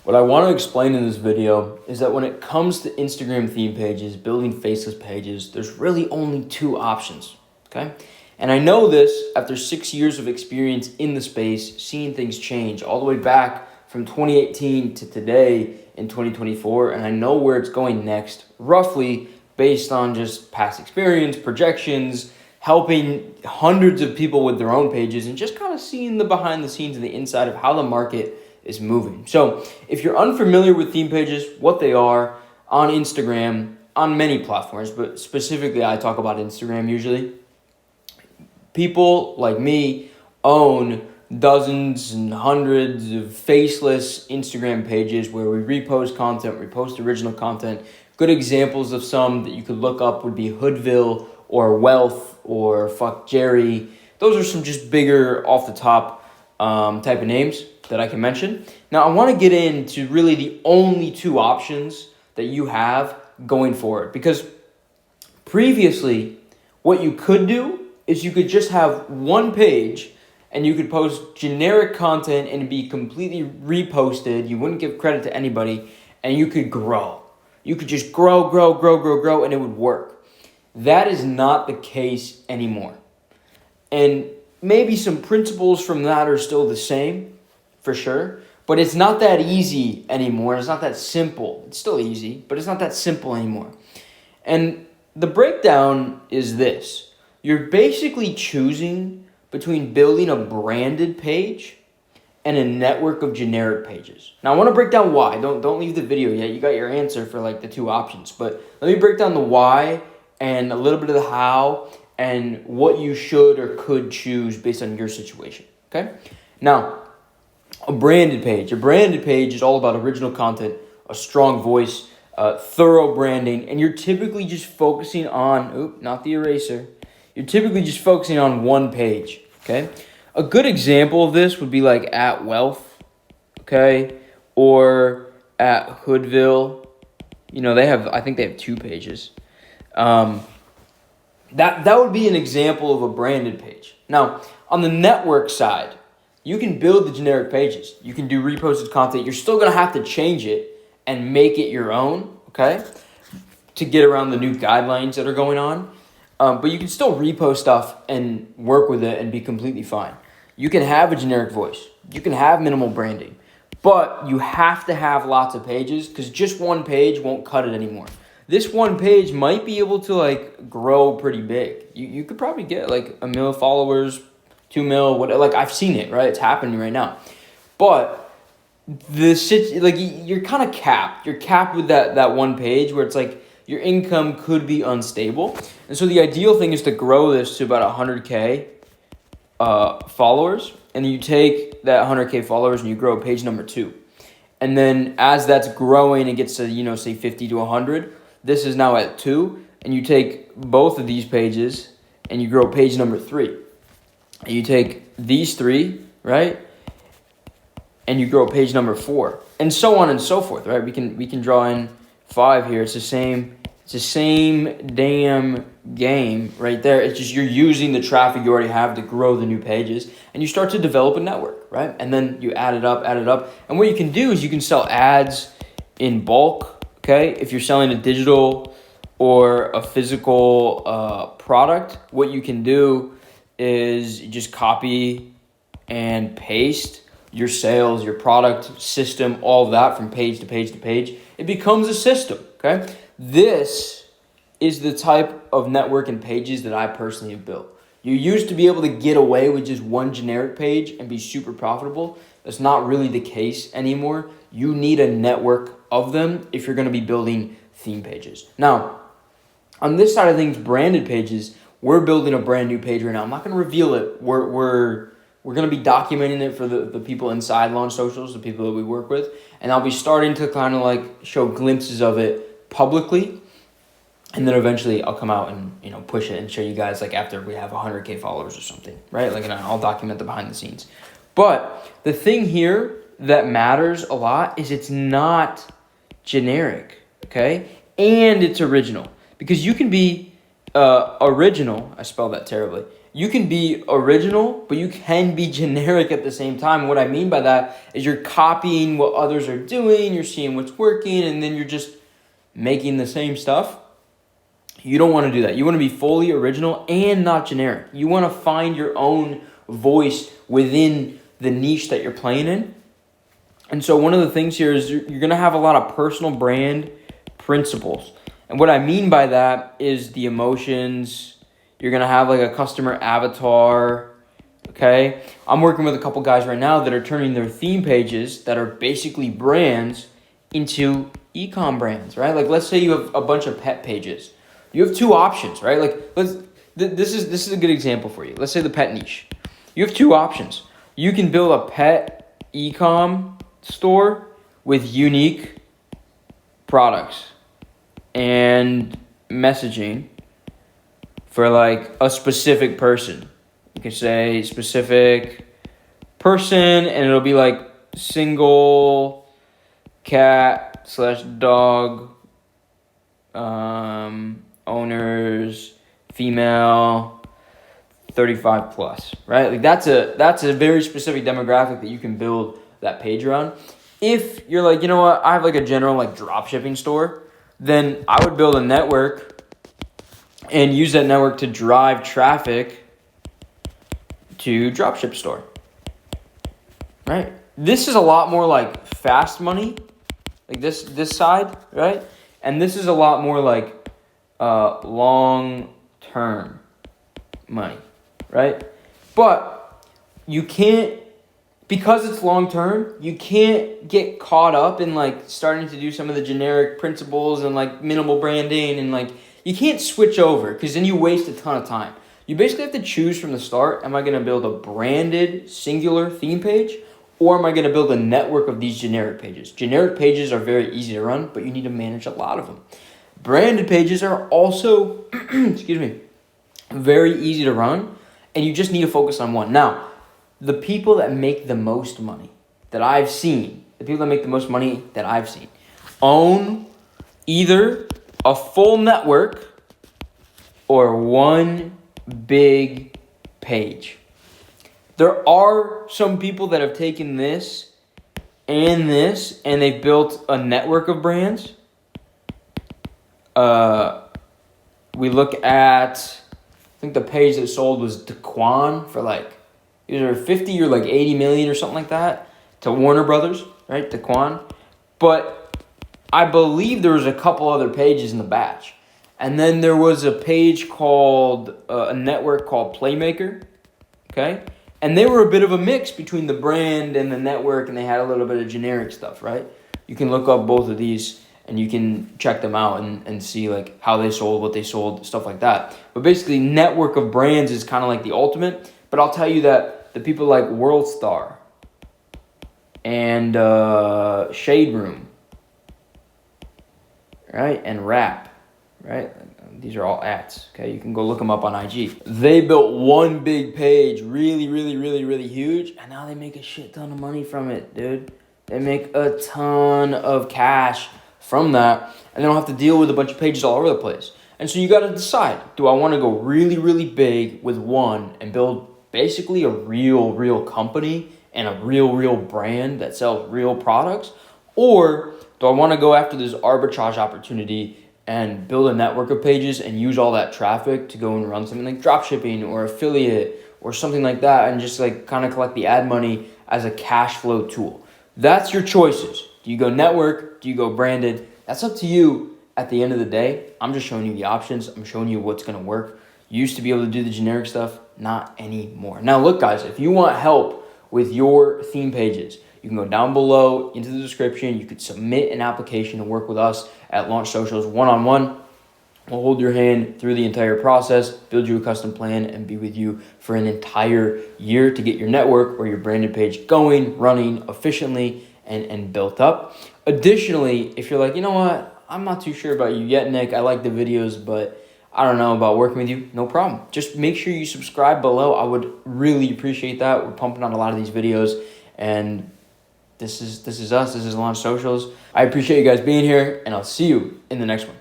What I want to explain in this video is that when it comes to Instagram theme pages, building faceless pages, there's really only two options, okay? And I know this after 6 years of experience in the space, seeing things change all the way back from 2018 to today in 2024, and I know where it's going next, roughly based on just past experience, projections, helping hundreds of people with their own pages, and just kind of seeing the behind the scenes and the inside of how the market is moving. So if you're unfamiliar with theme pages, what they are on Instagram, on many platforms, but specifically I talk about Instagram usually, people like me own dozens and hundreds of faceless Instagram pages where we repost content, repost original content. Good examples of some that you could look up would be Hoodville or Wealth or Fuck Jerry. Those are some just bigger off the top type of names that I can mention. Now I want to get into really the only two options that you have going forward, because previously what you could do is you could just have one page and you could post generic content and be completely reposted. You wouldn't give credit to anybody and you could grow. You could just grow, and it would work. That is not the case anymore. And maybe some principles from that are still the same, for sure, but it's not that easy anymore. It's not that simple. It's still easy, but it's not that simple anymore. And the breakdown is this. You're basically choosing between building a branded page and a network of generic pages. Now I want to break down why. Don't leave the video yet. You got your answer for like the two options, but let me break down the why and a little bit of the how and what you should or could choose based on your situation, okay? Now, a branded page is all about original content, a strong voice, thorough branding, and you're typically just focusing on, not the eraser, you're typically just focusing on one page, okay? A good example of this would be like at Wealth, okay? Or at Hoodville. You know, I think they have two pages. That would be an example of a branded page. Now, on the network side, you can build the generic pages. You can do reposted content. You're still going to have to change it and make it your own, okay, to get around the new guidelines that are going on. But you can still repost stuff and work with it and be completely fine. You can have a generic voice. You can have minimal branding. But you have to have lots of pages because just one page won't cut it anymore. This one page might be able to like grow pretty big. You could probably get like 1 million followers, 2 mil, whatever. Like I've seen it, right? It's happening right now. But you're kind of capped. You're capped with that one page where it's like your income could be unstable. And so the ideal thing is to grow this to about 100K followers. And you take that 100K followers and you grow page number 2. And then as that's growing, it gets to, say 50 to 100. This is now at 2. And you take both of these pages and you grow page number 3. And you take these 3, right? And you grow page number 4. And so on and so forth, right? We can draw in 5 here. It's the same damn game right there. It's just you're using the traffic you already have to grow the new pages. And you start to develop a network, right? And then you add it up. And what you can do is you can sell ads in bulk, okay? If you're selling a digital or a physical product, what you can do is just copy and paste your sales, your product system, all of that from page to page to page. It becomes a system, okay? This is the type of network and pages that I personally have built. You used to be able to get away with just one generic page and be super profitable. That's not really the case anymore. You need a network of them if you're going to be building theme pages. Now, on this side of things, branded pages, we're building a brand new page right now. I'm not going to reveal it. We're going to be documenting it for the people inside Launch Socials, the people that we work with. And I'll be starting to kind of like show glimpses of it publicly. And then eventually I'll come out and, push it and show you guys like after we have 100K followers or something, right? Like, and I'll document the behind the scenes. But the thing here that matters a lot is it's not generic, okay? And it's original. Because you can be original, I spelled that terribly. you can be original, but you can be generic at the same time. What I mean by that is you're copying what others are doing, you're seeing what's working, and then you're just making the same stuff. You don't want to do that. You want to be fully original and not generic. You want to find your own voice within the niche that you're playing in. And so one of the things here is you're going to have a lot of personal brand principles. And what I mean by that is the emotions. You're going to have like a customer avatar, okay? I'm working with a couple guys right now that are turning their theme pages that are basically brands into e-com brands, right? Like let's say you have a bunch of pet pages. You have two options, right? Like this is a good example for you. Let's say the pet niche. You have two options. You can build a pet e-com store with unique products and messaging for like a specific person. You can say specific person and it'll be like single cat/dog owners, female, 35 plus, right? Like that's a very specific demographic that you can build that page around. If you're like, you know what, I have like a general like drop shipping store, then I would build a network and use that network to drive traffic to dropship store, right? This is a lot more like fast money, like this side, right? And this is a lot more like long-term money, right? But you can't, because it's long-term, you can't get caught up in like starting to do some of the generic principles and like minimal branding and like, you can't switch over because then you waste a ton of time. You basically have to choose from the start, am I going to build a branded singular theme page or am I going to build a network of these generic pages? Generic pages are very easy to run, but you need to manage a lot of them. Branded pages are also, very easy to run, and you just need to focus on one. Now, the people that make the most money that I've seen, own either a full network or one big page. There are some people that have taken this and they've built a network of brands. We look at, I think the page that sold was Daquan for like either 50 or like 80 million or something like that to Warner Brothers, right? Daquan. But I believe there was a couple other pages in the batch. And then there was a page called, a network called Playmaker, okay? And they were a bit of a mix between the brand and the network, and they had a little bit of generic stuff, right? You can look up both of these and you can check them out and see like how they sold, what they sold, stuff like that. But basically, network of brands is kind of like the ultimate. But I'll tell you that the people like WorldStar and Shade Room, right, and Rap, right? These are all ads, okay? You can go look them up on IG. They built one big page, really huge, and now they make a shit ton of money from it, dude. They make a ton of cash from that, and they don't have to deal with a bunch of pages all over the place. And so you got to decide, do I want to go really big with one and build basically a real company and a real brand that sells real products? Or do I want to go after this arbitrage opportunity and build a network of pages and use all that traffic to go and run something like dropshipping or affiliate or something like that and just like kind of collect the ad money as a cash flow tool? That's your choices. Do you go network? Do you go branded? That's up to you at the end of the day. I'm just showing you the options. I'm showing you what's going to work. You used to be able to do the generic stuff, not anymore. Now look guys, if you want help with your theme pages, you can go down below into the description. You could submit an application to work with us at Launch Socials one-on-one. We'll hold your hand through the entire process, build you a custom plan, and be with you for an entire year to get your network or your branded page going, running efficiently, and built up. Additionally, if you're like, you know what, I'm not too sure about you yet, Nick. I like the videos, but I don't know about working with you. No problem. Just make sure you subscribe below. I would really appreciate that. We're pumping out a lot of these videos, and this is us. This is Launch Socials. I appreciate you guys being here, and I'll see you in the next one.